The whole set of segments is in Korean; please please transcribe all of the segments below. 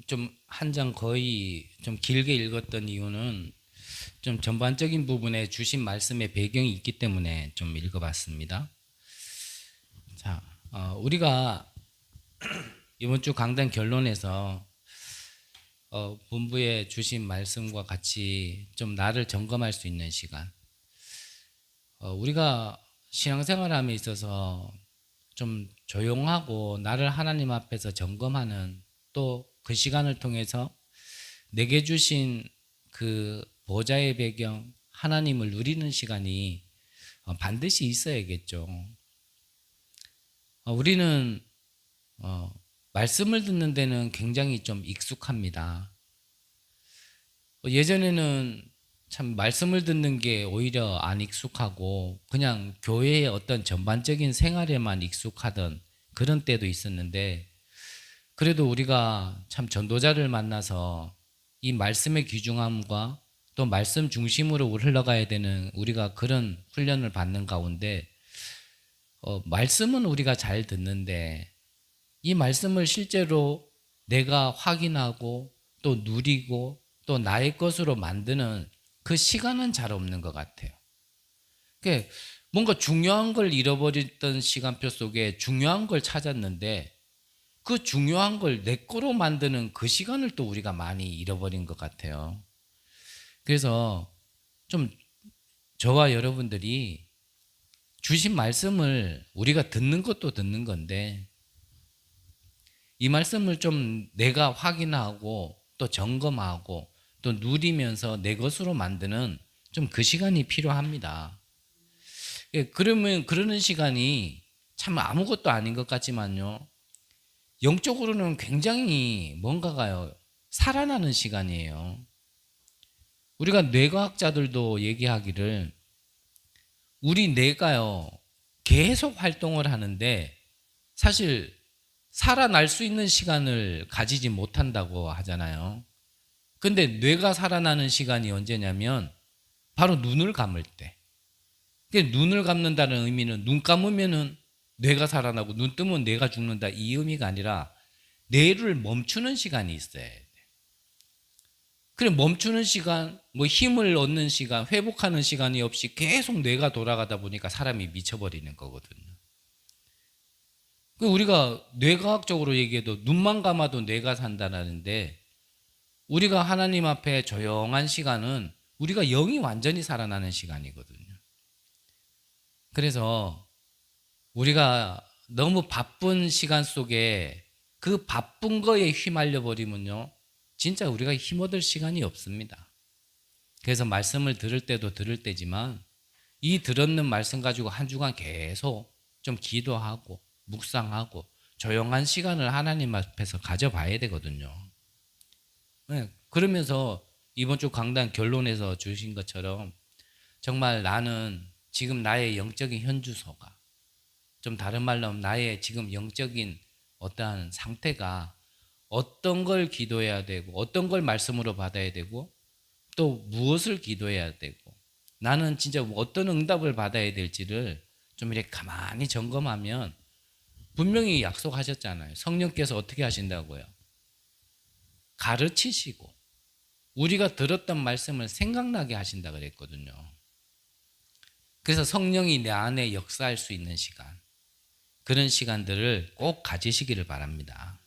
좀 한 장 거의 좀 길게 읽었던 이유는 좀 전반적인 부분에 주신 말씀의 배경이 있기 때문에 좀 읽어봤습니다. 자, 우리가 이번 주 강단 결론에서 본부에 주신 말씀과 같이 좀 나를 점검할 수 있는 시간. 우리가 신앙생활함에 있어서 좀 조용하고 나를 하나님 앞에서 점검하는 또 그 시간을 통해서 내게 주신 그 보좌의 배경, 하나님을 누리는 시간이 반드시 있어야겠죠. 우리는 말씀을 듣는 데는 굉장히 좀 익숙합니다. 예전에는 참 말씀을 듣는 게 오히려 안 익숙하고 그냥 교회의 어떤 전반적인 생활에만 익숙하던 그런 때도 있었는데, 그래도 우리가 참 전도자를 만나서 이 말씀의 귀중함과 또 말씀 중심으로 흘러가야 되는 우리가 그런 훈련을 받는 가운데 말씀은 우리가 잘 듣는데 이 말씀을 실제로 내가 확인하고 또 누리고 또 나의 것으로 만드는 그 시간은 잘 없는 것 같아요. 그러니까 뭔가 중요한 걸 잃어버렸던 시간표 속에 중요한 걸 찾았는데 그 중요한 걸 내 거로 만드는 그 시간을 또 우리가 많이 잃어버린 것 같아요. 그래서 좀 저와 여러분들이 주신 말씀을 우리가 듣는 것도 듣는 건데 이 말씀을 좀 내가 확인하고 또 점검하고 또 누리면서 내 것으로 만드는 좀 그 시간이 필요합니다. 그러면 그러는 시간이 참 아무것도 아닌 것 같지만요, 영적으로는 굉장히 뭔가가요 살아나는 시간이에요. 우리가 뇌과학자들도 얘기하기를 우리 뇌가요 계속 활동을 하는데 사실 살아날 수 있는 시간을 가지지 못한다고 하잖아요. 근데 뇌가 살아나는 시간이 언제냐면 바로 눈을 감을 때. 눈을 감는다는 의미는 눈 감으면은 뇌가 살아나고 눈 뜨면 뇌가 죽는다, 이 의미가 아니라 뇌를 멈추는 시간이 있어야 돼. 그래, 멈추는 시간, 뭐 힘을 얻는 시간, 회복하는 시간이 없이 계속 뇌가 돌아가다 보니까 사람이 미쳐버리는 거거든요. 우리가 뇌과학적으로 얘기해도 눈만 감아도 뇌가 산다는데 우리가 하나님 앞에 조용한 시간은 우리가 영이 완전히 살아나는 시간이거든요. 그래서 우리가 너무 바쁜 시간 속에 그 바쁜 거에 휘말려 버리면요 진짜 우리가 힘 얻을 시간이 없습니다. 그래서 말씀을 들을 때도 들을 때지만 이 들었는 말씀 가지고 한 주간 계속 좀 기도하고 묵상하고 조용한 시간을 하나님 앞에서 가져봐야 되거든요. 네, 그러면서 이번 주 강단 결론에서 주신 것처럼 정말 나는 지금 나의 영적인 현주소가, 좀 다른 말로 하면 나의 지금 영적인 어떠한 상태가 어떤 걸 기도해야 되고 어떤 걸 말씀으로 받아야 되고 또 무엇을 기도해야 되고 나는 진짜 어떤 응답을 받아야 될지를 좀 이렇게 가만히 점검하면 분명히 약속하셨잖아요. 성령께서 어떻게 하신다고요? 가르치시고 우리가 들었던 말씀을 생각나게 하신다 그랬거든요. 그래서 성령이 내 안에 역사할 수 있는 시간, 그런 시간들을 꼭 가지시기를 바랍니다.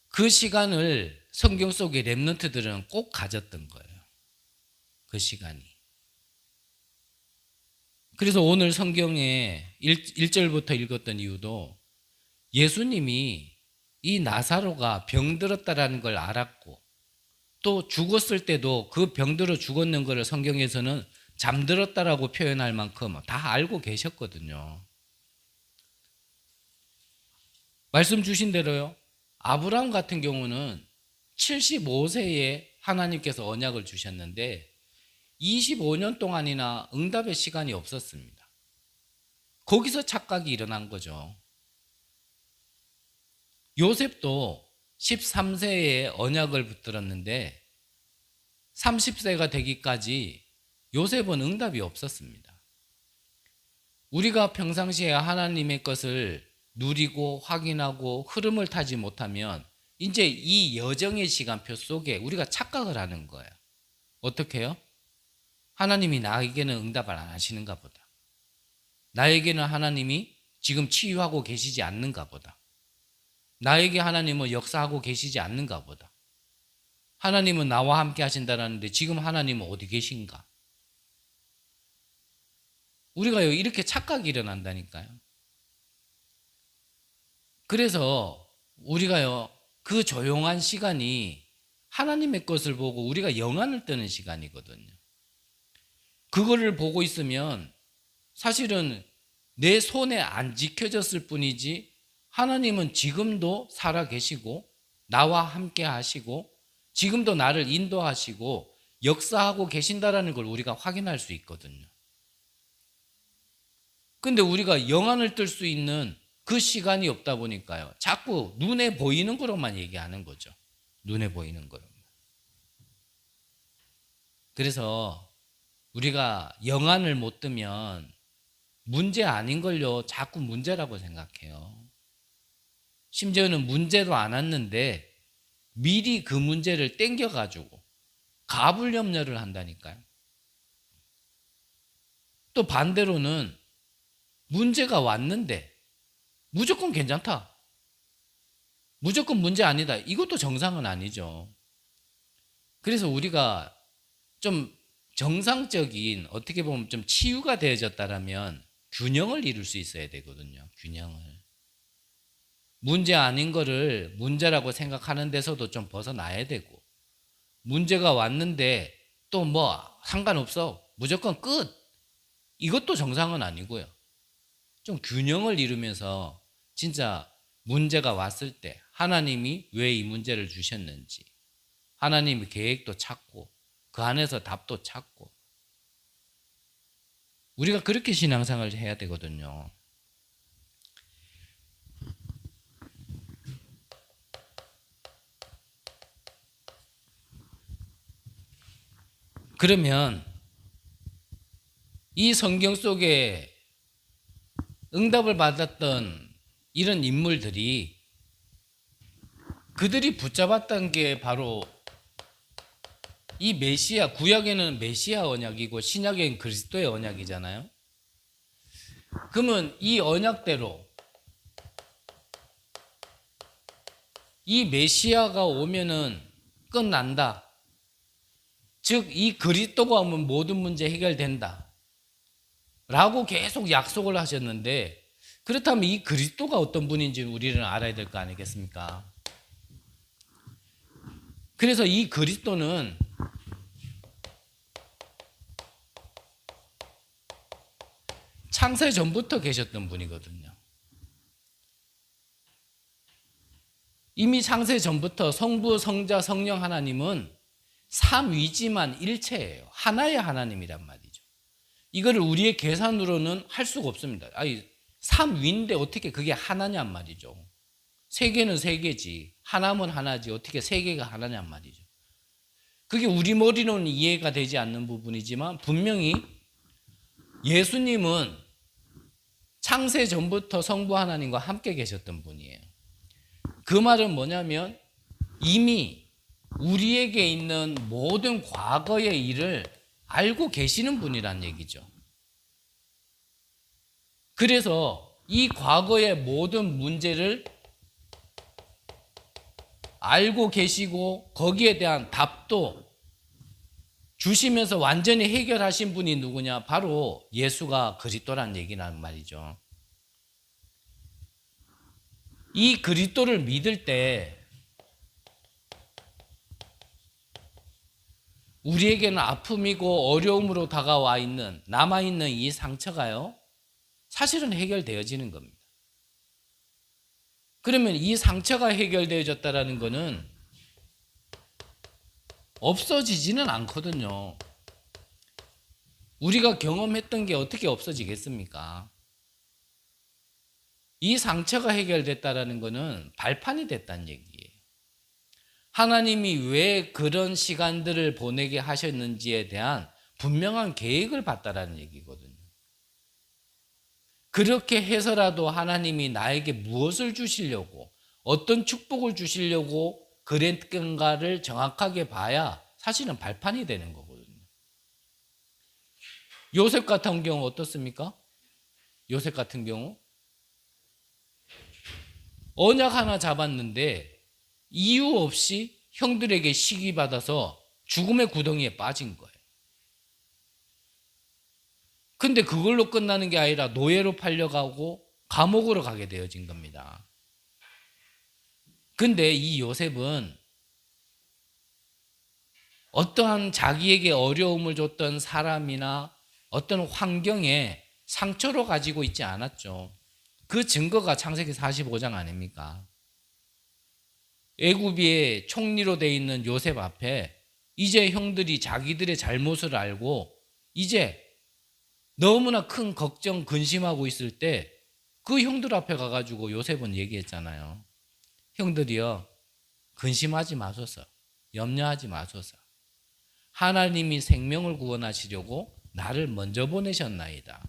그 시간을 성경 속의 렘넌트들은 꼭 가졌던 거예요. 그 시간이. 그래서 오늘 성경에 1절부터 읽었던 이유도 예수님이 이 나사로가 병들었다라는 걸 알았고 또 죽었을 때도 그 병들어 죽었는 것을 성경에서는 잠들었다라고 표현할 만큼 다 알고 계셨거든요. 말씀 주신 대로요, 아브라함 같은 경우는 75세에 하나님께서 언약을 주셨는데 25년 동안이나 응답의 시간이 없었습니다. 거기서 착각이 일어난 거죠. 요셉도 13세에 언약을 붙들었는데 30세가 되기까지 요셉은 응답이 없었습니다. 우리가 평상시에 하나님의 것을 누리고 확인하고 흐름을 타지 못하면 이제 이 여정의 시간표 속에 우리가 착각을 하는 거예요. 어떻게 해요? 하나님이 나에게는 응답을 안 하시는가 보다. 나에게는 하나님이 지금 치유하고 계시지 않는가 보다. 나에게 하나님은 역사하고 계시지 않는가 보다. 하나님은 나와 함께 하신다라는데 지금 하나님은 어디 계신가? 우리가요, 이렇게 착각이 일어난다니까요. 그래서 우리가요, 그 조용한 시간이 하나님의 것을 보고 우리가 영안을 뜨는 시간이거든요. 그거를 보고 있으면 사실은 내 손에 안 지켜졌을 뿐이지 하나님은 지금도 살아 계시고 나와 함께 하시고 지금도 나를 인도하시고 역사하고 계신다라는 걸 우리가 확인할 수 있거든요. 근데 우리가 영안을 뜰 수 있는 그 시간이 없다 보니까요, 자꾸 눈에 보이는 거로만 얘기하는 거죠. 눈에 보이는 거로만. 그래서 우리가 영안을 못 뜨면 문제 아닌 걸요, 자꾸 문제라고 생각해요. 심지어는 문제도 안 왔는데 미리 그 문제를 땡겨가지고 가불염려를 한다니까요. 또 반대로는 문제가 왔는데 무조건 괜찮다, 무조건 문제 아니다, 이것도 정상은 아니죠. 그래서 우리가 좀 정상적인, 어떻게 보면 좀 치유가 되어졌다라면 균형을 이룰 수 있어야 되거든요. 균형을. 문제 아닌 거를 문제라고 생각하는 데서도 좀 벗어나야 되고, 문제가 왔는데 또 뭐 상관없어, 무조건 끝, 이것도 정상은 아니고요. 좀 균형을 이루면서 진짜 문제가 왔을 때 하나님이 왜 이 문제를 주셨는지, 하나님의 계획도 찾고 그 안에서 답도 찾고, 우리가 그렇게 신앙생활을 해야 되거든요. 그러면 이 성경 속에 응답을 받았던 이런 인물들이, 그들이 붙잡았던 게 바로 이 메시아, 구약에는 메시아 언약이고 신약에는 그리스도의 언약이잖아요. 그러면 이 언약대로 이 메시아가 오면은 끝난다, 즉 이 그리스도가 오면 모든 문제 해결된다 라고 계속 약속을 하셨는데, 그렇다면 이 그리스도가 어떤 분인지 우리는 알아야 될 거 아니겠습니까? 그래서 이 그리스도는 창세 전부터 계셨던 분이거든요. 이미 창세 전부터 성부, 성자, 성령 하나님은 삼위지만 일체예요. 하나의 하나님이란 말이죠. 이거를 우리의 계산으로는 할 수가 없습니다. 아니, 삼위인데 어떻게 그게 하나냔 말이죠. 세 개는 세 개지, 하나면 하나지, 어떻게 세 개가 하나냔 말이죠. 그게 우리 머리로는 이해가 되지 않는 부분이지만 분명히 예수님은 창세 전부터 성부 하나님과 함께 계셨던 분이에요. 그 말은 뭐냐면 이미 우리에게 있는 모든 과거의 일을 알고 계시는 분이란 얘기죠. 그래서 이 과거의 모든 문제를 알고 계시고 거기에 대한 답도 주시면서 완전히 해결하신 분이 누구냐? 바로 예수가 그리스도란 얘기란 말이죠. 이 그리스도를 믿을 때 우리에게는 아픔이고 어려움으로 다가와 있는, 남아있는 이 상처가요, 사실은 해결되어지는 겁니다. 그러면 이 상처가 해결되어졌다는 것은 없어지지는 않거든요. 우리가 경험했던 게 어떻게 없어지겠습니까? 이 상처가 해결됐다는 것은 발판이 됐다는 얘기예요. 하나님이 왜 그런 시간들을 보내게 하셨는지에 대한 분명한 계획을 봤다라는 얘기거든요. 그렇게 해서라도 하나님이 나에게 무엇을 주시려고, 어떤 축복을 주시려고 그랬던가를 정확하게 봐야 사실은 발판이 되는 거거든요. 요셉 같은 경우 어떻습니까? 요셉 같은 경우 언약 하나 잡았는데 이유 없이 형들에게 시기받아서 죽음의 구덩이에 빠진 거예요. 근데 그걸로 끝나는 게 아니라 노예로 팔려가고 감옥으로 가게 되어진 겁니다. 근데 이 요셉은 어떠한 자기에게 어려움을 줬던 사람이나 어떤 환경에 상처로 가지고 있지 않았죠. 그 증거가 창세기 45장 아닙니까? 애굽의 총리로 돼 있는 요셉 앞에 이제 형들이 자기들의 잘못을 알고 이제 너무나 큰 걱정, 근심하고 있을 때 그 형들 앞에 가가지고 요셉은 얘기했잖아요. 형들이여, 근심하지 마소서, 염려하지 마소서. 하나님이 생명을 구원하시려고 나를 먼저 보내셨나이다.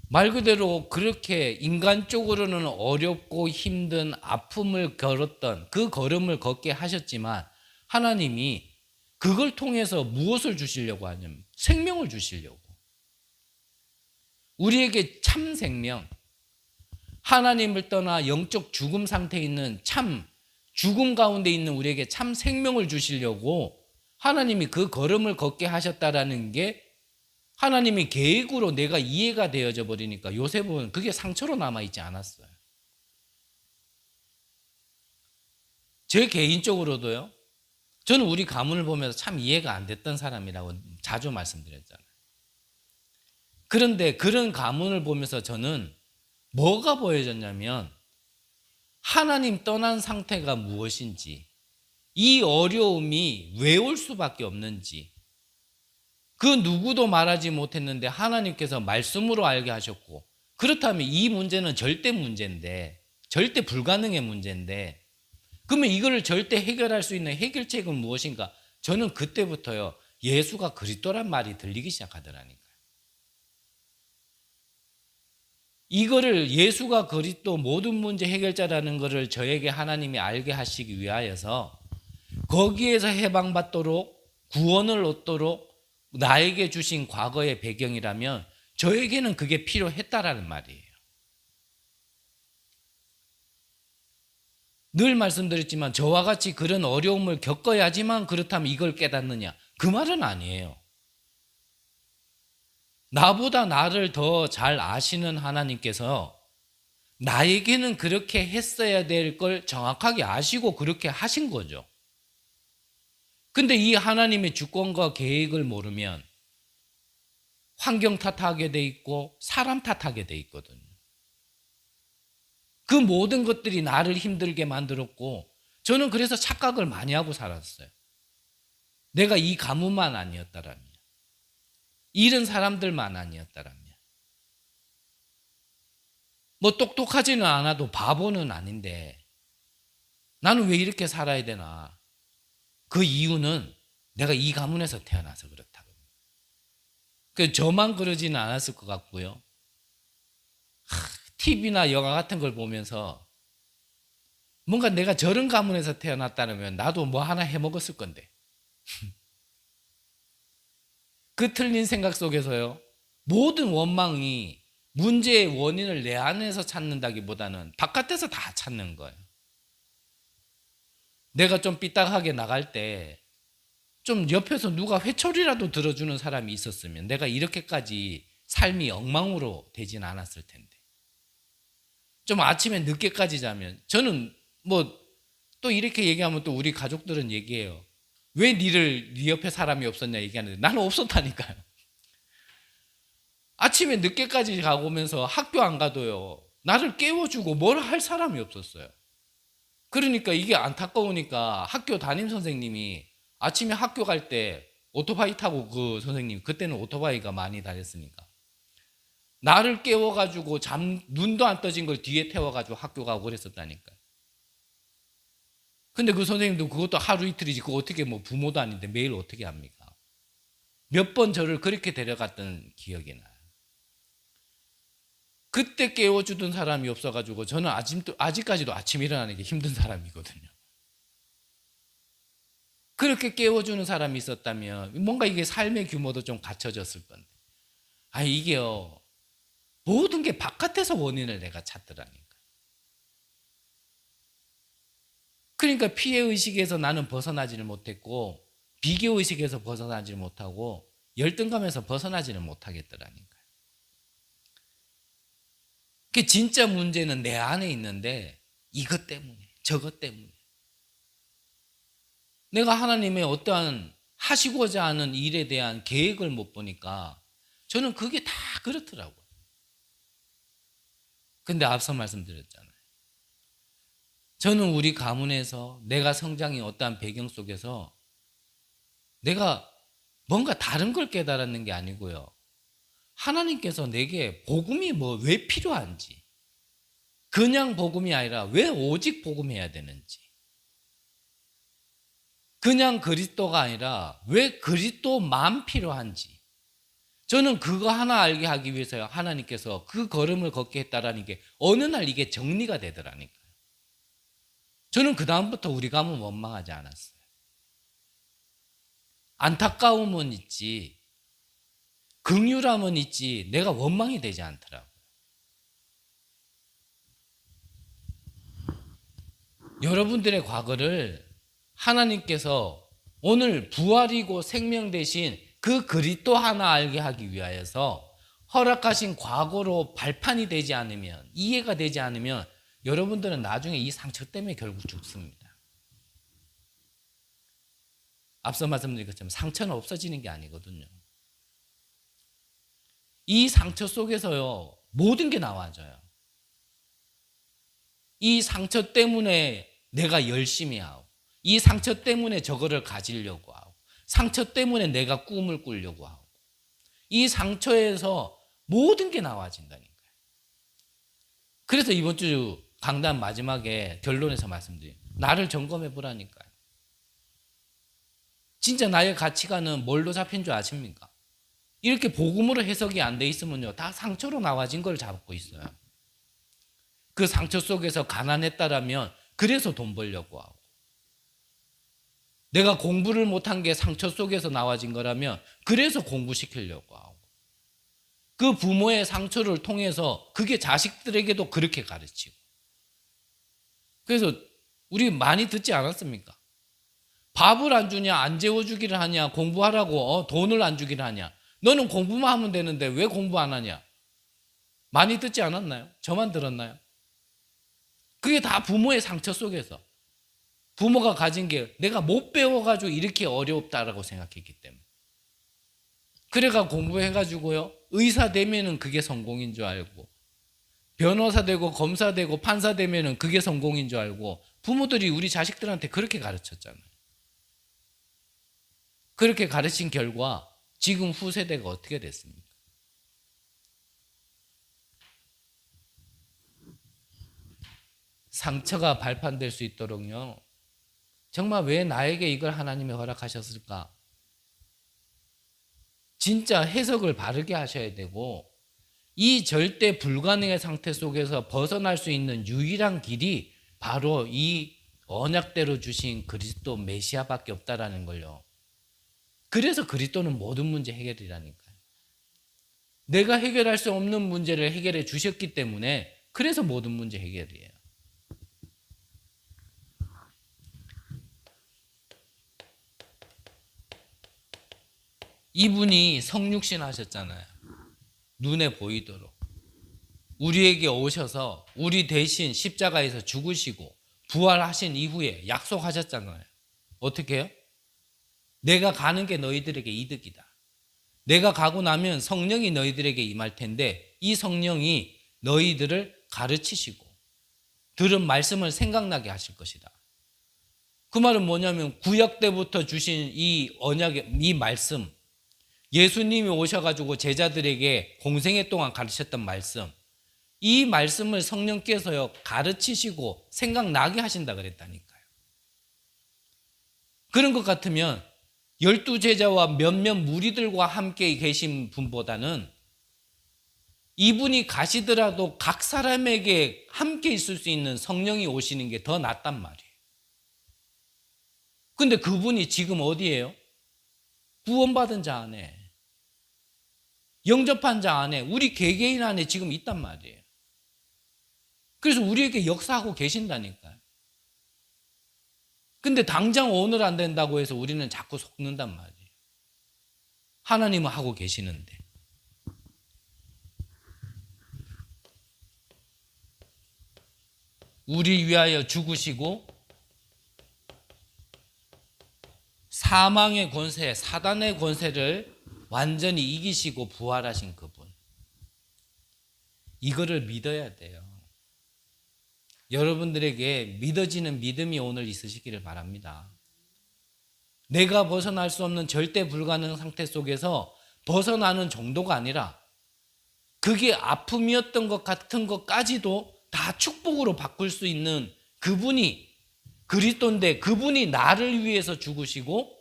말 그대로 그렇게 인간적으로는 어렵고 힘든 아픔을 걸었던 그 걸음을 걷게 하셨지만 하나님이 그걸 통해서 무엇을 주시려고 하냐면 생명을 주시려고. 우리에게 참 생명, 하나님을 떠나 영적 죽음 상태에 있는 참 죽음 가운데 있는 우리에게 참 생명을 주시려고 하나님이 그 걸음을 걷게 하셨다라는 게 하나님의 계획으로 내가 이해가 되어져 버리니까 요셉은 그게 상처로 남아있지 않았어요. 제 개인적으로도요. 저는 우리 가문을 보면서 참 이해가 안 됐던 사람이라고 자주 말씀드렸잖아요. 그런데 그런 가문을 보면서 저는 뭐가 보여졌냐면 하나님 떠난 상태가 무엇인지, 이 어려움이 왜 올 수밖에 없는지, 그 누구도 말하지 못했는데 하나님께서 말씀으로 알게 하셨고, 그렇다면 이 문제는 절대 문제인데, 절대 불가능의 문제인데, 그러면 이거를 절대 해결할 수 있는 해결책은 무엇인가? 저는 그때부터요, 예수가 그리스도란 말이 들리기 시작하더라니까요. 이거를 예수가 그리스도 모든 문제 해결자라는 것을 저에게 하나님이 알게 하시기 위하여서 거기에서 해방받도록 구원을 얻도록 나에게 주신 과거의 배경이라면 저에게는 그게 필요했다라는 말이에요. 늘 말씀드렸지만 저와 같이 그런 어려움을 겪어야지만 그렇다면 이걸 깨닫느냐? 그 말은 아니에요. 나보다 나를 더 잘 아시는 하나님께서 나에게는 그렇게 했어야 될 걸 정확하게 아시고 그렇게 하신 거죠. 근데 이 하나님의 주권과 계획을 모르면 환경 탓하게 돼 있고 사람 탓하게 돼 있거든요. 그 모든 것들이 나를 힘들게 만들었고 저는 그래서 착각을 많이 하고 살았어요. 내가 이 가문만 아니었다라면, 이런 사람들만 아니었다라면, 뭐 똑똑하지는 않아도 바보는 아닌데 나는 왜 이렇게 살아야 되나? 그 이유는 내가 이 가문에서 태어나서 그렇다고. 저만 그러지는 않았을 것 같고요. TV나 영화 같은 걸 보면서 뭔가 내가 저런 가문에서 태어났다면 나도 뭐 하나 해먹었을 건데. 그 틀린 생각 속에서요, 모든 원망이 문제의 원인을 내 안에서 찾는다기보다는 바깥에서 다 찾는 거예요. 내가 좀 삐딱하게 나갈 때 좀 옆에서 누가 회초리라도 들어주는 사람이 있었으면 내가 이렇게까지 삶이 엉망으로 되진 않았을 텐데. 좀 아침에 늦게까지 자면, 저는 뭐 또 이렇게 얘기하면 또 우리 가족들은 얘기해요. 왜 네 옆에 사람이 없었냐 얘기하는데 나는 없었다니까요. 아침에 늦게까지 가고 오면서 학교 안 가도요, 나를 깨워주고 뭘 할 사람이 없었어요. 그러니까 이게 안타까우니까 학교 담임 선생님이 아침에 학교 갈 때 오토바이 타고, 그 선생님 그때는 오토바이가 많이 다녔으니까 나를 깨워가지고 눈도 안 떠진 걸 뒤에 태워가지고 학교 가고 그랬었다니까요. 근데 그 선생님도 그것도 하루 이틀이지 그거 어떻게 뭐 부모도 아닌데 매일 어떻게 합니까? 몇 번 저를 그렇게 데려갔던 기억이 나요. 그때 깨워주던 사람이 없어가지고 저는 아직까지도 아침 일어나는 게 힘든 사람이거든요. 그렇게 깨워주는 사람이 있었다면 뭔가 이게 삶의 규모도 좀 갖춰졌을 건데. 이게요. 모든 게 바깥에서 원인을 내가 찾더라니까. 그러니까 피해의식에서 나는 벗어나지를 못했고 비교의식에서 벗어나지를 못하고 열등감에서 벗어나지를 못하겠더라니까. 그 진짜 문제는 내 안에 있는데 이것 때문에 저것 때문에 내가 하나님의 어떠한 하시고자 하는 일에 대한 계획을 못 보니까 저는 그게 다 그렇더라고요. 근데 앞서 말씀드렸잖아요. 저는 우리 가문에서 내가 성장인 어떠한 배경 속에서 내가 뭔가 다른 걸 깨달았는 게 아니고요. 하나님께서 내게 복음이 왜 필요한지, 그냥 복음이 아니라 왜 오직 복음해야 되는지, 그냥 그리스도가 아니라 왜 그리스도만 필요한지, 저는 그거 하나 알게 하기 위해서 하나님께서 그 걸음을 걷게 했다라는 게 어느 날 이게 정리가 되더라니까요. 저는 그 다음부터 우리 가문 원망하지 않았어요. 안타까움은 있지, 긍휼함은 있지, 내가 원망이 되지 않더라고요. 여러분들의 과거를 하나님께서 오늘 부활이고 생명 대신 그 그리스도 하나 알게 하기 위하여서 허락하신 과거로 발판이 되지 않으면, 이해가 되지 않으면 여러분들은 나중에 이 상처 때문에 결국 죽습니다. 앞서 말씀드린 것처럼 상처는 없어지는 게 아니거든요. 이 상처 속에서요, 모든 게 나와져요. 이 상처 때문에 내가 열심히 하고, 이 상처 때문에 저거를 가지려고 하고, 상처 때문에 내가 꿈을 꾸려고 하고, 이 상처에서 모든 게 나와진다니까요. 그래서 이번 주 강단 마지막에 결론에서 말씀드려요. 나를 점검해 보라니까요. 진짜 나의 가치관은 뭘로 잡힌 줄 아십니까? 이렇게 복음으로 해석이 안 돼 있으면요, 다 상처로 나와진 걸 잡고 있어요. 그 상처 속에서 가난했다라면 그래서 돈 벌려고 하고, 내가 공부를 못한 게 상처 속에서 나와진 거라면 그래서 공부시키려고 하고, 그 부모의 상처를 통해서 그게 자식들에게도 그렇게 가르치고. 그래서 우리 많이 듣지 않았습니까? 밥을 안 주냐, 안 재워주기를 하냐, 공부하라고 돈을 안 주기를 하냐, 너는 공부만 하면 되는데 왜 공부 안 하냐, 많이 듣지 않았나요? 저만 들었나요? 그게 다 부모의 상처 속에서 부모가 가진 게 내가 못 배워가지고 이렇게 어렵다라고 생각했기 때문에. 그래가 공부해가지고요, 의사 되면은 그게 성공인 줄 알고, 변호사 되고 검사 되고 판사 되면은 그게 성공인 줄 알고, 부모들이 우리 자식들한테 그렇게 가르쳤잖아요. 그렇게 가르친 결과 지금 후세대가 어떻게 됐습니까? 상처가 발판될 수 있도록요, 정말 왜 나에게 이걸 하나님이 허락하셨을까? 진짜 해석을 바르게 하셔야 되고, 이 절대 불가능의 상태 속에서 벗어날 수 있는 유일한 길이 바로 이 언약대로 주신 그리스도 메시아밖에 없다라는 걸요. 그래서 그리스도는 모든 문제 해결이라니까요. 내가 해결할 수 없는 문제를 해결해 주셨기 때문에 그래서 모든 문제 해결이에요. 이분이 성육신 하셨잖아요. 눈에 보이도록. 우리에게 오셔서 우리 대신 십자가에서 죽으시고 부활하신 이후에 약속하셨잖아요. 어떻게 해요? 내가 가는 게 너희들에게 이득이다. 내가 가고 나면 성령이 너희들에게 임할 텐데 이 성령이 너희들을 가르치시고 들은 말씀을 생각나게 하실 것이다. 그 말은 뭐냐면 구약 때부터 주신 이 언약의 이 말씀, 예수님이 오셔가지고 제자들에게 공생애 동안 가르쳤던 말씀, 이 말씀을 성령께서요 가르치시고 생각나게 하신다 그랬다니까요. 그런 것 같으면 12 제자와 몇몇 무리들과 함께 계신 분보다는 이분이 가시더라도 각 사람에게 함께 있을 수 있는 성령이 오시는 게 더 낫단 말이에요. 근데 그분이 지금 어디예요? 구원받은 자 안에, 영접한 자 안에, 우리 개개인 안에 지금 있단 말이에요. 그래서 우리에게 역사하고 계신다니까요. 근데 당장 오늘 안 된다고 해서 우리는 자꾸 속는단 말이에요. 하나님은 하고 계시는데. 우리 위하여 죽으시고 사망의 권세, 사단의 권세를 완전히 이기시고 부활하신 그분. 이거를 믿어야 돼요. 여러분들에게 믿어지는 믿음이 오늘 있으시기를 바랍니다. 내가 벗어날 수 없는 절대 불가능 상태 속에서 벗어나는 정도가 아니라 그게 아픔이었던 것 같은 것까지도 다 축복으로 바꿀 수 있는 그분이 그리스도인데, 그분이 나를 위해서 죽으시고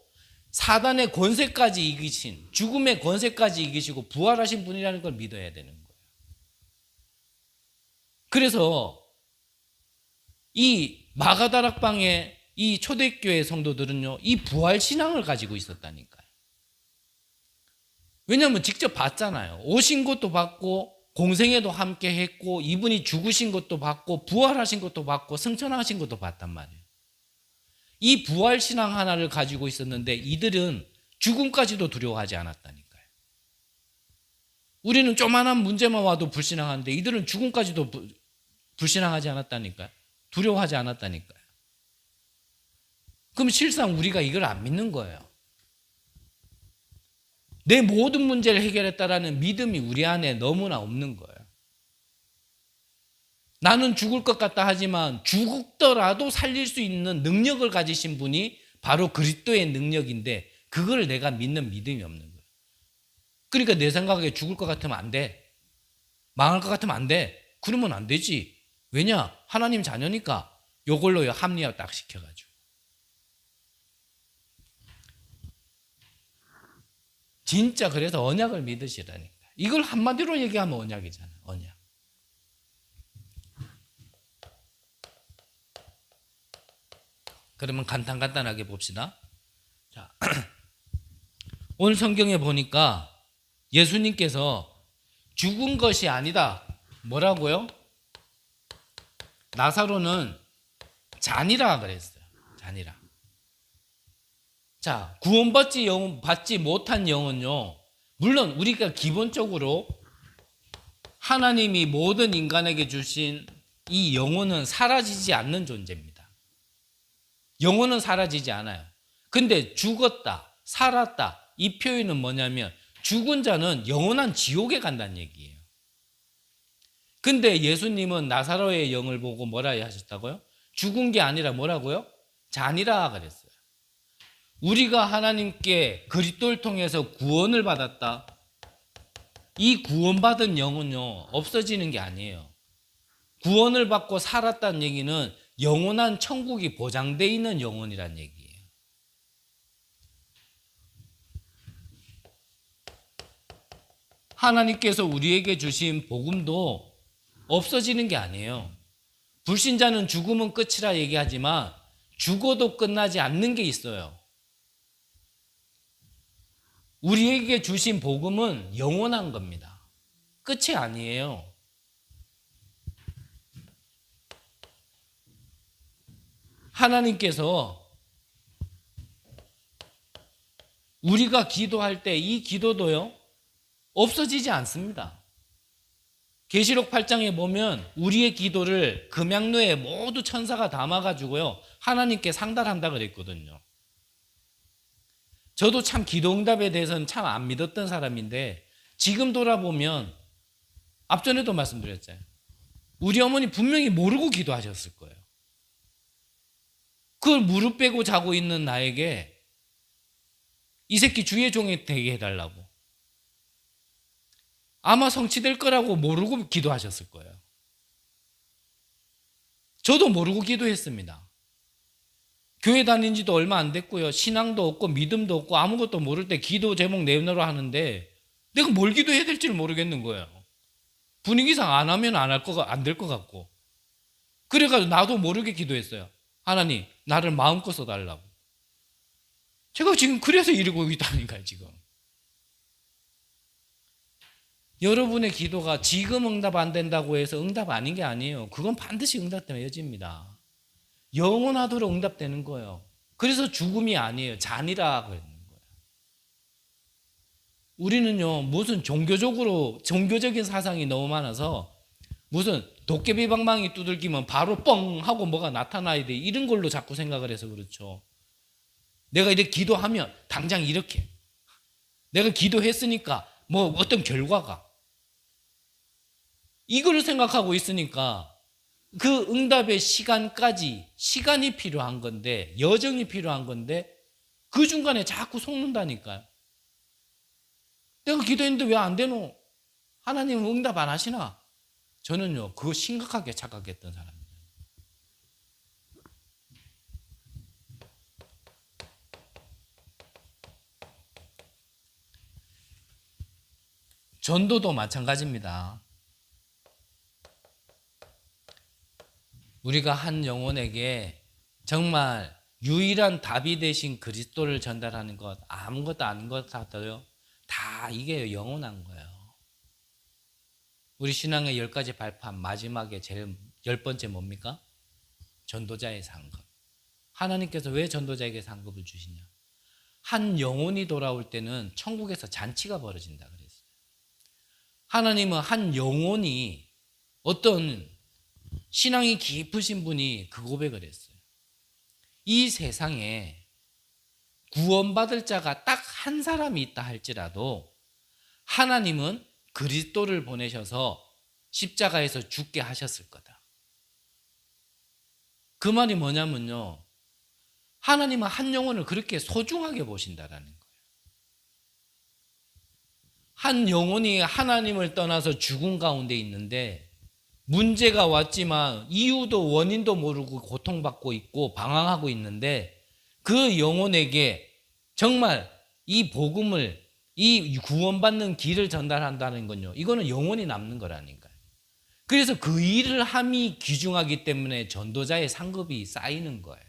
사단의 권세까지 이기신, 죽음의 권세까지 이기시고 부활하신 분이라는 걸 믿어야 되는 거예요. 그래서 이 마가다락방의 이 초대교회 성도들은요, 이 부활신앙을 가지고 있었다니까요. 왜냐하면 직접 봤잖아요. 오신 것도 봤고 공생애도 함께 했고 이분이 죽으신 것도 봤고 부활하신 것도 봤고 승천하신 것도 봤단 말이에요. 이 부활신앙 하나를 가지고 있었는데 이들은 죽음까지도 두려워하지 않았다니까요. 우리는 조만한 문제만 와도 불신앙하는데 이들은 죽음까지도 불신앙하지 않았다니까요. 두려워하지 않았다니까요. 그럼 실상 우리가 이걸 안 믿는 거예요. 내 모든 문제를 해결했다라는 믿음이 우리 안에 너무나 없는 거예요. 나는 죽을 것 같다 하지만 죽더라도 살릴 수 있는 능력을 가지신 분이 바로 그리스도의 능력인데 그걸 내가 믿는 믿음이 없는 거예요. 그러니까 내 생각에 죽을 것 같으면 안 돼. 망할 것 같으면 안 돼. 그러면 안 되지. 왜냐? 하나님 자녀니까 요걸로 합리화 딱 시켜가지고. 진짜 그래서 언약을 믿으시라니까. 이걸 한마디로 얘기하면 언약이잖아요. 언약. 그러면 간단하게 봅시다. 자, 오늘 성경에 보니까 예수님께서 죽은 것이 아니다. 뭐라고요? 나사로는 잔이라 그랬어요. 잔이라. 자, 받지 못한 영은요, 물론 우리가 기본적으로 하나님이 모든 인간에게 주신 이 영혼은 사라지지 않는 존재입니다. 영혼은 사라지지 않아요. 근데 죽었다, 살았다, 이 표현은 뭐냐면 죽은 자는 영원한 지옥에 간다는 얘기예요. 근데 예수님은 나사로의 영을 보고 뭐라 하셨다고요? 죽은 게 아니라 뭐라고요? 잔이라 그랬어요. 우리가 하나님께 그리스도를 통해서 구원을 받았다. 이 구원받은 영은요, 없어지는 게 아니에요. 구원을 받고 살았다는 얘기는 영원한 천국이 보장되어 있는 영혼이란 얘기예요. 하나님께서 우리에게 주신 복음도 없어지는 게 아니에요. 불신자는 죽으면 끝이라 얘기하지만 죽어도 끝나지 않는 게 있어요. 우리에게 주신 복음은 영원한 겁니다. 끝이 아니에요. 하나님께서 우리가 기도할 때 이 기도도요, 없어지지 않습니다. 계시록 8장에 보면 우리의 기도를 금양로에 모두 천사가 담아가지고요, 하나님께 상달한다 그랬거든요. 저도 참 기도응답에 대해서는 참 안 믿었던 사람인데 지금 돌아보면 앞전에도 말씀드렸잖아요. 우리 어머니 분명히 모르고 기도하셨을 거예요. 그걸 무릎 빼고 자고 있는 나에게 이 새끼 주의 종이 되게 해달라고. 아마 성취될 거라고 모르고 기도하셨을 거예요. 저도 모르고 기도했습니다. 교회 다닌 지도 얼마 안 됐고요. 신앙도 없고 믿음도 없고 아무것도 모를 때 기도 제목 내놓으라 하는데 내가 뭘 기도해야 될지를 모르겠는 거예요. 분위기상 안 하면 안 될 것 같고. 그래가지고 나도 모르게 기도했어요. 하나님, 나를 마음껏 써달라고. 제가 지금 그래서 이러고 있다니까요, 지금. 여러분의 기도가 지금 응답 안 된다고 해서 응답 아닌 게 아니에요. 그건 반드시 응답되어집니다. 영원하도록 응답되는 거예요. 그래서 죽음이 아니에요. 잔이라 그러는 거예요. 우리는요, 무슨 종교적인 사상이 너무 많아서 무슨 도깨비 방망이 두들기면 바로 뻥 하고 뭐가 나타나야 돼. 이런 걸로 자꾸 생각을 해서 그렇죠. 내가 이렇게 기도하면 당장 이렇게. 내가 기도했으니까 뭐 어떤 결과가. 이걸 생각하고 있으니까 그 응답의 시간이 필요한 건데, 여정이 필요한 건데 그 중간에 자꾸 속는다니까요. 내가 기도했는데 왜 안 되노? 하나님은 응답 안 하시나? 저는요, 그거 심각하게 착각했던 사람이에요. 전도도 마찬가지입니다. 우리가 한 영혼에게 정말 유일한 답이 되신 그리스도를 전달하는 것, 아무것도 아닌 것 같아요. 다 이게 영원한 거예요. 우리 신앙의 10가지 발판 마지막에 제일 10번째 뭡니까? 전도자의 상급. 하나님께서 왜 전도자에게 상급을 주시냐? 한 영혼이 돌아올 때는 천국에서 잔치가 벌어진다 그랬어요. 하나님은 한 영혼이, 어떤 신앙이 깊으신 분이 그 고백을 했어요. 이 세상에 구원받을 자가 딱 한 사람이 있다 할지라도 하나님은 그리스도를 보내셔서 십자가에서 죽게 하셨을 거다. 그 말이 뭐냐면요, 하나님은 한 영혼을 그렇게 소중하게 보신다라는 거예요. 한 영혼이 하나님을 떠나서 죽음 가운데 있는데 문제가 왔지만 이유도 원인도 모르고 고통받고 있고 방황하고 있는데, 그 영혼에게 정말 이 복음을, 이 구원받는 길을 전달한다는 건요, 이거는 영혼이 남는 거라니까요. 그래서 그 일을 함이 귀중하기 때문에 전도자의 상급이 쌓이는 거예요.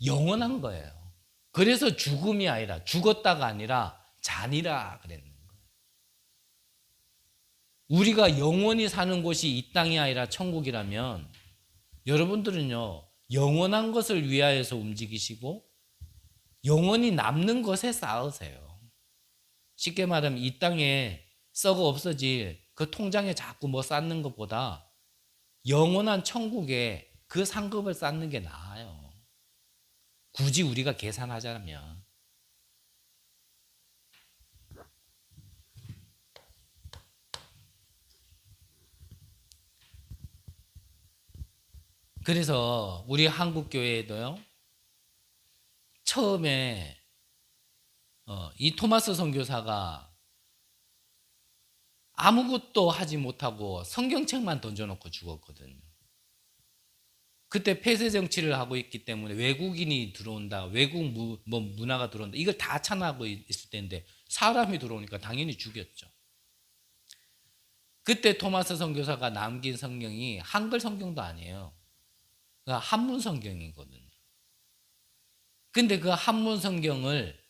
영원한 거예요. 그래서 죽음이 아니라, 죽었다가 아니라 잔이라 그랬는 거예요. 우리가 영원히 사는 곳이 이 땅이 아니라 천국이라면 여러분들은요, 영원한 것을 위하여서 움직이시고 영원히 남는 것에 쌓으세요. 쉽게 말하면 이 땅에 썩어 없어질 그 통장에 자꾸 뭐 쌓는 것보다 영원한 천국에 그 상급을 쌓는 게 나아요. 굳이 우리가 계산하자면. 그래서 우리 한국 교회에도요, 처음에 이 토마스 선교사가 아무것도 하지 못하고 성경책만 던져놓고 죽었거든요. 그때 폐쇄 정치를 하고 있기 때문에 외국인이 들어온다, 외국 문화가 들어온다, 이걸 다 찬하고 있을 때인데 사람이 들어오니까 당연히 죽였죠. 그때 토마스 선교사가 남긴 성경이 한글 성경도 아니에요. 한문 성경이거든요. 근데 그 한문 성경을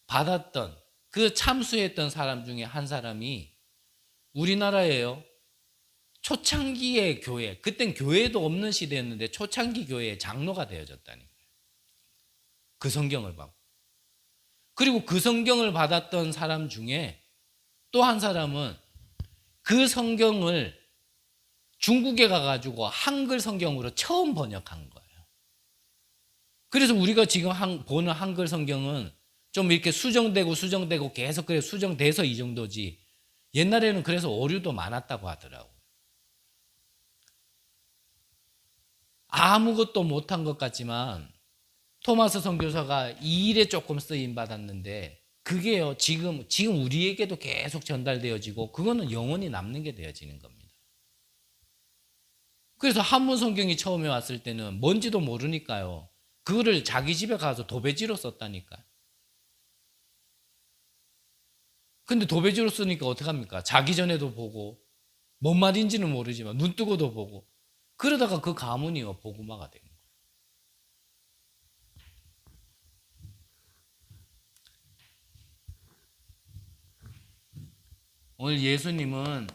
받았던, 그 참수했던 사람 중에 한 사람이 우리나라에요, 초창기의 교회, 그땐 교회도 없는 시대였는데 초창기 교회의 장로가 되어졌다니 거예요. 그 성경을 받고. 그리고 그 성경을 받았던 사람 중에 또 한 사람은 그 성경을 중국에 가가지고 한글 성경으로 처음 번역한 거예요. 그래서 우리가 지금 보는 한글 성경은 좀 이렇게 수정되고 계속 그래 수정돼서 이 정도지, 옛날에는 그래서 오류도 많았다고 하더라고요. 아무것도 못한 것 같지만 토마스 선교사가 이 일에 조금 쓰임 받았는데, 그게요, 지금 우리에게도 계속 전달되어지고 그거는 영원히 남는 게 되어지는 겁니다. 그래서 한문 성경이 처음에 왔을 때는 뭔지도 모르니까요, 그거를 자기 집에 가서 도배지로 썼다니까요. 근데 도배지로 쓰니까 어떡합니까? 자기 전에도 보고 뭔 말인지는 모르지만 눈 뜨고도 보고 그러다가 그 가문이 복음화가 된 거예요. 오늘 예수님은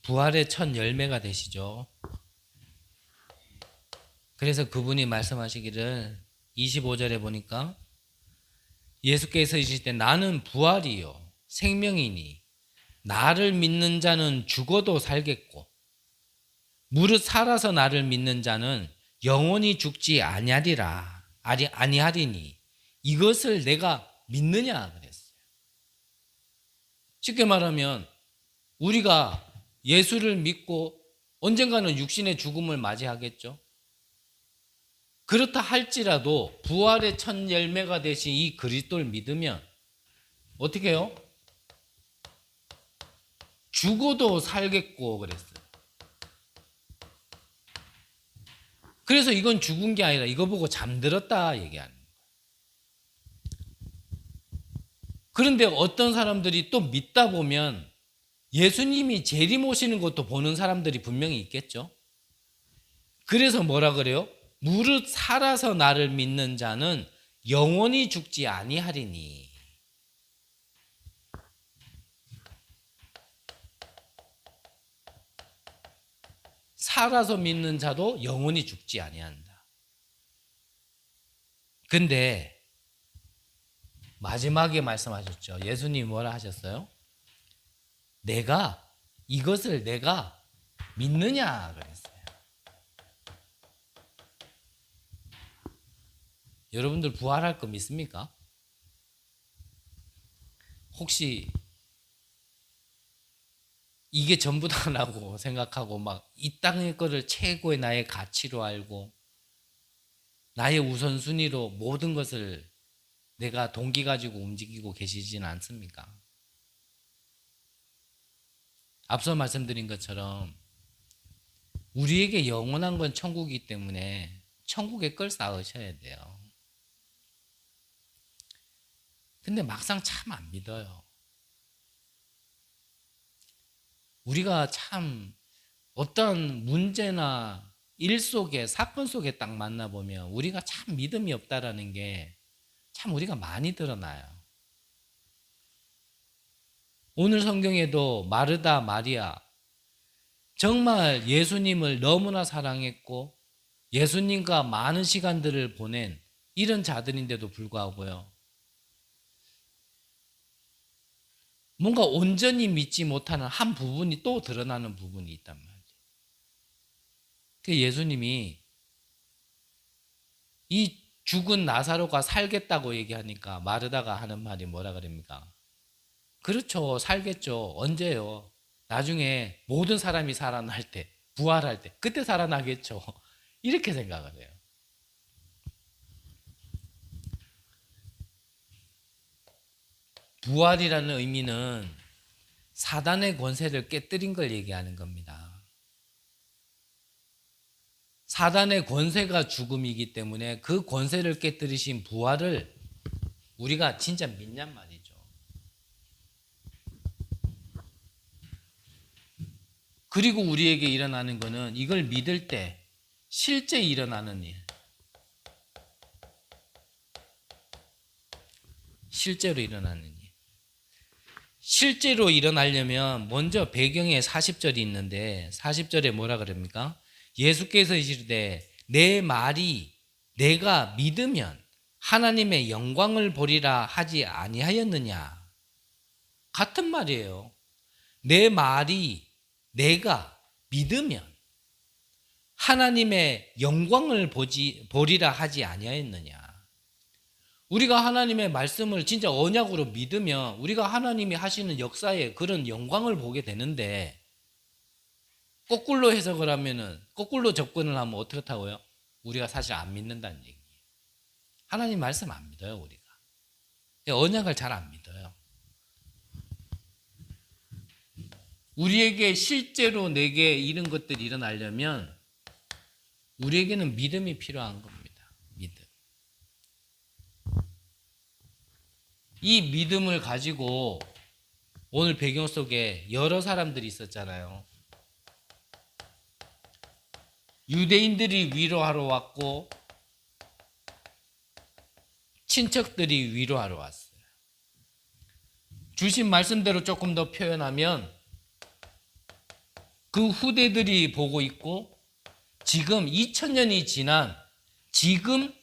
부활의 첫 열매가 되시죠. 그래서 그분이 말씀하시기를 25절에 보니까 예수께서 이르실 때 나는 부활이요 생명이니 나를 믿는 자는 죽어도 살겠고 무릇 살아서 나를 믿는 자는 영원히 죽지 아니하리니 이것을 내가 믿느냐 그랬어요. 쉽게 말하면 우리가 예수를 믿고 언젠가는 육신의 죽음을 맞이하겠죠. 그렇다 할지라도 부활의 첫 열매가 되신 이 그리스도를 믿으면 어떻게 해요? 죽어도 살겠고 그랬어요. 그래서 이건 죽은 게 아니라 이거 보고 잠들었다 얘기하는 거예요. 그런데 어떤 사람들이 또 믿다 보면 예수님이 재림 오시는 것도 보는 사람들이 분명히 있겠죠. 그래서 뭐라 그래요? 무릇 살아서 나를 믿는 자는 영원히 죽지 아니하리니. 살아서 믿는 자도 영원히 죽지 아니한다. 근데 마지막에 말씀하셨죠. 예수님이 뭐라 하셨어요? 이것을 내가 믿느냐 그랬어요. 여러분들 부활할 거 믿습니까? 혹시 이게 전부다라고 생각하고 막 이 땅의 거를 최고의 나의 가치로 알고 나의 우선순위로 모든 것을 내가 동기 가지고 움직이고 계시지는 않습니까? 앞서 말씀드린 것처럼 우리에게 영원한 건 천국이기 때문에 천국의 걸 쌓으셔야 돼요. 근데 막상 참 안 믿어요. 우리가 참 어떤 문제나 일 속에 사건 속에 딱 만나보면 우리가 참 믿음이 없다라는 게 참 우리가 많이 드러나요. 오늘 성경에도 마르다 마리아 정말 예수님을 너무나 사랑했고 예수님과 많은 시간들을 보낸 이런 자들인데도 불구하고요. 뭔가 온전히 믿지 못하는 한 부분이 또 드러나는 부분이 있단 말이에요. 그 예수님이 이 죽은 나사로가 살겠다고 얘기하니까 마르다가 하는 말이 뭐라 그럽니까? 그렇죠. 살겠죠. 언제요? 나중에 모든 사람이 살아날 때, 부활할 때, 그때 살아나겠죠. 이렇게 생각을 해요. 부활이라는 의미는 사단의 권세를 깨뜨린 걸 얘기하는 겁니다. 사단의 권세가 죽음이기 때문에 그 권세를 깨뜨리신 부활을 우리가 진짜 믿냔 말이죠. 그리고 우리에게 일어나는 것은 이걸 믿을 때 실제 일어나는 일. 실제로 일어나는 일. 실제로 일어나려면 먼저 배경에 40절이 있는데 40절에 뭐라 그럽니까? 예수께서 이르시되 내 말이 내가 믿으면 하나님의 영광을 보리라 하지 아니하였느냐. 같은 말이에요. 내 말이 내가 믿으면 하나님의 영광을 보리라 하지 아니하였느냐. 우리가 하나님의 말씀을 진짜 언약으로 믿으면 우리가 하나님이 하시는 역사에 그런 영광을 보게 되는데 거꾸로 해석을 하면은 거꾸로 접근을 하면 어떻다고요? 우리가 사실 안 믿는다는 얘기예요. 하나님 말씀 안 믿어요, 우리가. 언약을 잘 안 믿어요. 우리에게 실제로 내게 이런 것들이 일어나려면 우리에게는 믿음이 필요한 겁니다. 믿음. 이 믿음을 가지고 오늘 배경 속에 여러 사람들이 있었잖아요. 유대인들이 위로하러 왔고 친척들이 위로하러 왔어요. 주신 말씀대로 조금 더 표현하면 그 후대들이 보고 있고 지금 2000년이 지난 지금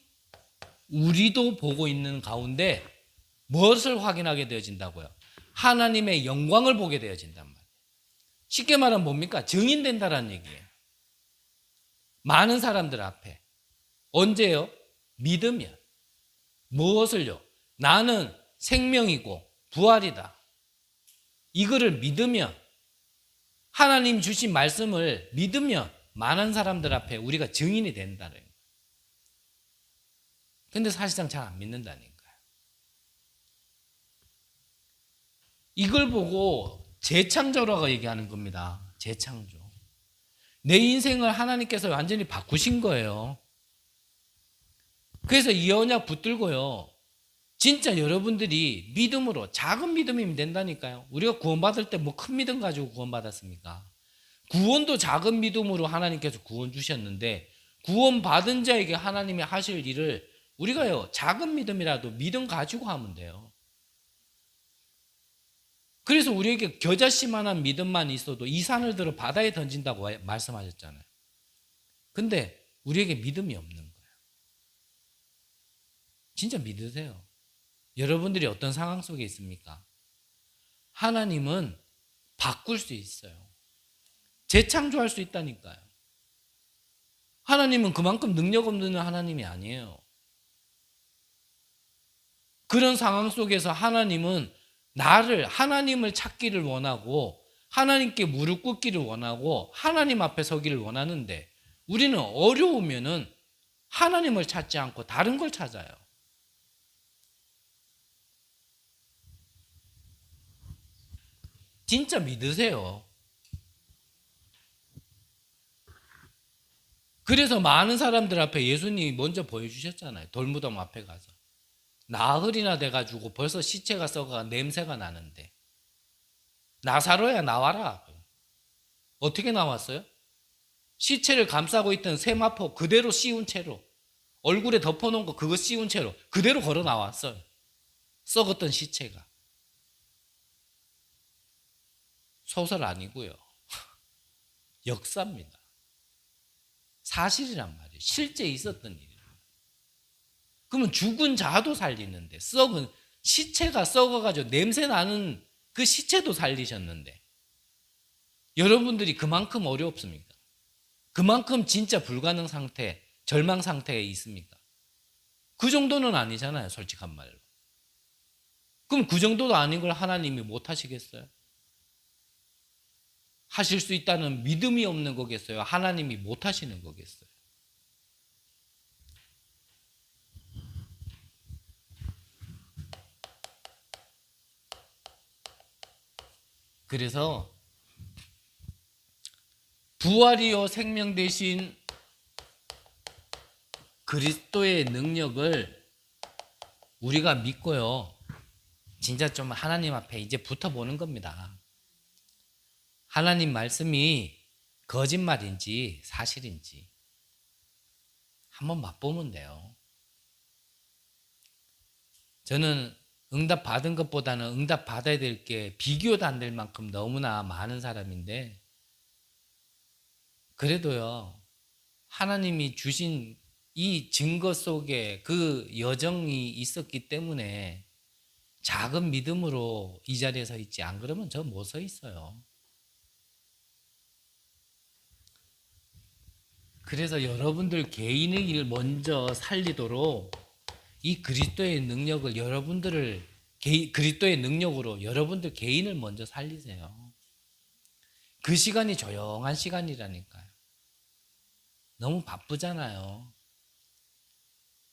우리도 보고 있는 가운데 무엇을 확인하게 되어진다고요? 하나님의 영광을 보게 되어진단 말이에요. 쉽게 말하면 뭡니까? 증인된다라는 얘기예요. 많은 사람들 앞에. 언제요? 믿으면. 무엇을요? 나는 생명이고 부활이다. 이거를 믿으면, 하나님 주신 말씀을 믿으면 많은 사람들 앞에 우리가 증인이 된다는 거예요. 근데 사실상 잘 안 믿는다니까요. 이걸 보고 재창조라고 얘기하는 겁니다. 재창조. 내 인생을 하나님께서 완전히 바꾸신 거예요. 그래서 이 언약 붙들고요. 진짜 여러분들이 믿음으로, 작은 믿음이면 된다니까요. 우리가 구원받을 때 뭐 큰 믿음 가지고 구원받았습니까? 구원도 작은 믿음으로 하나님께서 구원 주셨는데, 구원받은 자에게 하나님이 하실 일을 우리가요, 작은 믿음이라도 믿음 가지고 하면 돼요. 그래서 우리에게 겨자씨만한 믿음만 있어도 이 산을 들어 바다에 던진다고 말씀하셨잖아요. 근데 우리에게 믿음이 없는 거예요. 진짜 믿으세요. 여러분들이 어떤 상황 속에 있습니까? 하나님은 바꿀 수 있어요. 재창조할 수 있다니까요. 하나님은 그만큼 능력 없는 하나님이 아니에요. 그런 상황 속에서 하나님은 하나님을 찾기를 원하고 하나님께 무릎 꿇기를 원하고 하나님 앞에 서기를 원하는데, 우리는 어려우면은 하나님을 찾지 않고 다른 걸 찾아요. 진짜 믿으세요. 그래서 많은 사람들 앞에 예수님이 먼저 보여주셨잖아요. 돌무덤 앞에 가서. 나흘이나 돼가지고 벌써 시체가 썩어가 냄새가 나는데, 나사로야 나와라. 어떻게 나왔어요? 시체를 감싸고 있던 세마포 그대로 씌운 채로, 얼굴에 덮어놓은 거 그거 씌운 채로 그대로 걸어 나왔어요. 썩었던 시체가. 소설 아니고요. 역사입니다. 사실이란 말이에요. 실제 있었던 일이에요. 그러면 죽은 자도 살리는데, 썩은 시체가 썩어가지고 냄새 나는 그 시체도 살리셨는데, 여러분들이 그만큼 어렵습니까? 그만큼 진짜 불가능 상태, 절망 상태에 있습니까? 그 정도는 아니잖아요, 솔직한 말로. 그럼 그 정도도 아닌 걸 하나님이 못 하시겠어요? 하실 수 있다는 믿음이 없는 거겠어요? 하나님이 못 하시는 거겠어요? 그래서 부활이요 생명 대신 그리스도의 능력을 우리가 믿고요, 진짜 좀 하나님 앞에 이제 붙어보는 겁니다. 하나님 말씀이 거짓말인지 사실인지 한번 맛보면 돼요. 저는 응답 받은 것보다는 응답 받아야 될 게 비교도 안 될 만큼 너무나 많은 사람인데, 그래도요, 하나님이 주신 이 증거 속에 그 여정이 있었기 때문에 작은 믿음으로 이 자리에 서 있지, 안 그러면 저 못 서 있어요. 그래서 여러분들 개인의 일 먼저 살리도록 이 그리스도의 능력을 그리스도의 능력으로 여러분들 개인을 먼저 살리세요. 그 시간이 조용한 시간이라니까요. 너무 바쁘잖아요.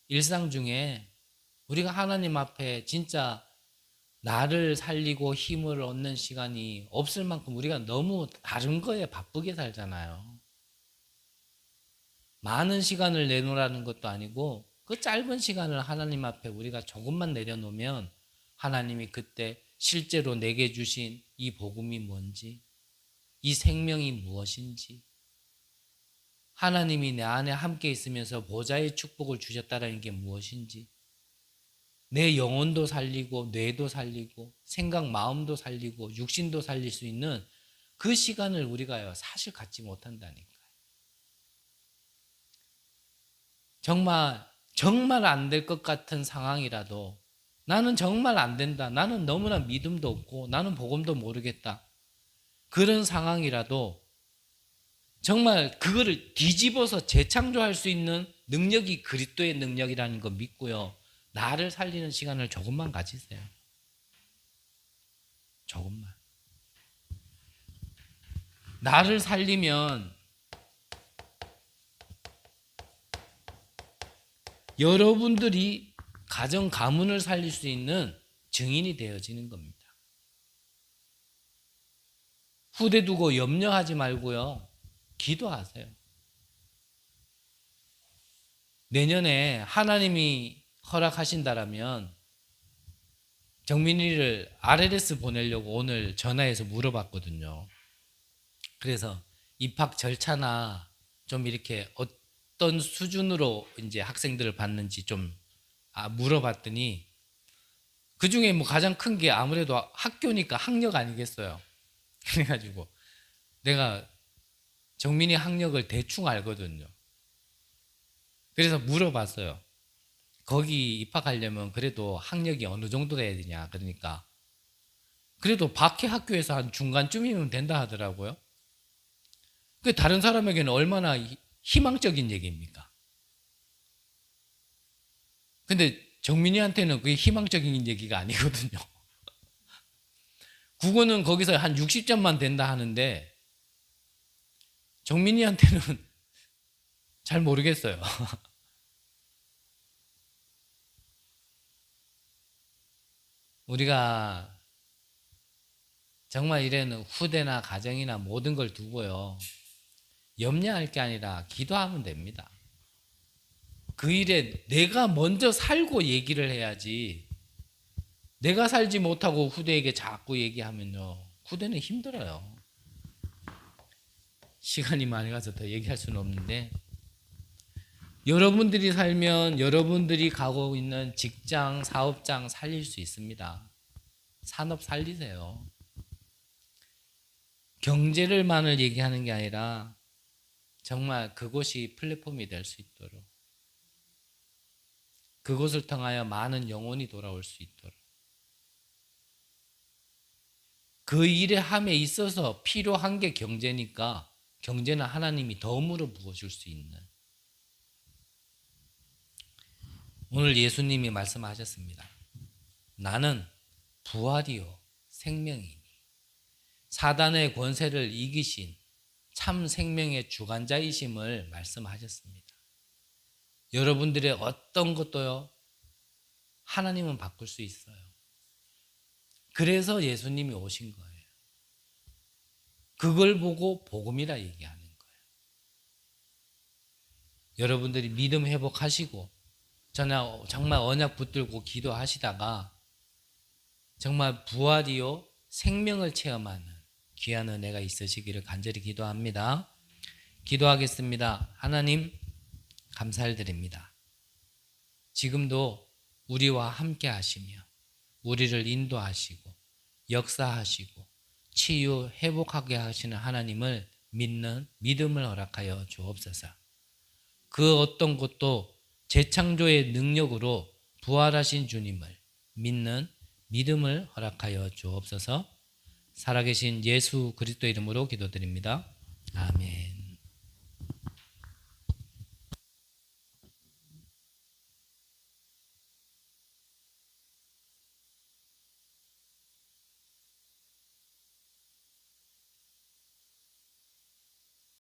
일상 중에 우리가 하나님 앞에 진짜 나를 살리고 힘을 얻는 시간이 없을 만큼 우리가 너무 다른 거에 바쁘게 살잖아요. 많은 시간을 내놓으라는 것도 아니고 그 짧은 시간을 하나님 앞에 우리가 조금만 내려놓으면 하나님이 그때 실제로 내게 주신 이 복음이 뭔지, 이 생명이 무엇인지, 하나님이 내 안에 함께 있으면서 보좌의 축복을 주셨다는 게 무엇인지, 내 영혼도 살리고 뇌도 살리고 생각 마음도 살리고 육신도 살릴 수 있는 그 시간을 우리가 사실 갖지 못한다니까요. 정말 안 될 것 같은 상황이라도 나는 정말 안 된다. 나는 너무나 믿음도 없고 나는 복음도 모르겠다. 그런 상황이라도 정말 그거를 뒤집어서 재창조할 수 있는 능력이 그리스도의 능력이라는 거 믿고요. 나를 살리는 시간을 조금만 가지세요. 조금만. 나를 살리면 여러분들이 가정 가문을 살릴 수 있는 증인이 되어지는 겁니다. 후대 두고 염려하지 말고요. 기도하세요. 내년에 하나님이 허락하신다라면 정민이를 RLS 보내려고 오늘 전화해서 물어봤거든요. 그래서 입학 절차나 좀 이렇게 어떤 수준으로 이제 학생들을 받는지 좀 물어봤더니 그 중에 뭐 가장 큰 게 아무래도 학교니까 학력 아니겠어요. 그래가지고 내가 정민이 학력을 대충 알거든요. 그래서 물어봤어요. 거기 입학하려면 그래도 학력이 어느 정도 돼야 되냐. 그러니까 그래도 밖에 학교에서 한 중간쯤이면 된다 하더라고요. 그 다른 사람에게는 얼마나 희망적인 얘기입니까? 근데 정민이한테는 그게 희망적인 얘기가 아니거든요. 국어는 거기서 한 60점만 된다 하는데 정민이한테는 잘 모르겠어요. 우리가 정말 이래는 후대나 가정이나 모든 걸 두고요. 염려할 게 아니라 기도하면 됩니다. 그 일에 내가 먼저 살고 얘기를 해야지 내가 살지 못하고 후대에게 자꾸 얘기하면요. 후대는 힘들어요. 시간이 많이 가서 더 얘기할 수는 없는데 여러분들이 살면 여러분들이 가고 있는 직장, 사업장 살릴 수 있습니다. 산업 살리세요. 경제를만을 얘기하는 게 아니라 정말 그곳이 플랫폼이 될 수 있도록 그곳을 통하여 많은 영혼이 돌아올 수 있도록 그 일의 함에 있어서 필요한 게 경제니까 경제는 하나님이 덤으로 부어줄 수 있는 오늘 예수님이 말씀하셨습니다. 나는 부활이요 생명이니 사단의 권세를 이기신 참 생명의 주관자이심을 말씀하셨습니다. 여러분들의 어떤 것도요 하나님은 바꿀 수 있어요. 그래서 예수님이 오신 거예요. 그걸 보고 복음이라 얘기하는 거예요. 여러분들이 믿음 회복하시고 정말 언약 붙들고 기도하시다가 정말 부활이요 생명을 체험하는 귀한 은혜가 있으시기를 간절히 기도합니다. 기도하겠습니다. 하나님 감사드립니다. 지금도 우리와 함께 하시며 우리를 인도하시고 역사하시고 치유 회복하게 하시는 하나님을 믿는 믿음을 허락하여 주옵소서. 그 어떤 것도 재창조의 능력으로 부활하신 주님을 믿는 믿음을 허락하여 주옵소서. 살아계신 예수 그리스도 이름으로 기도드립니다. 아멘.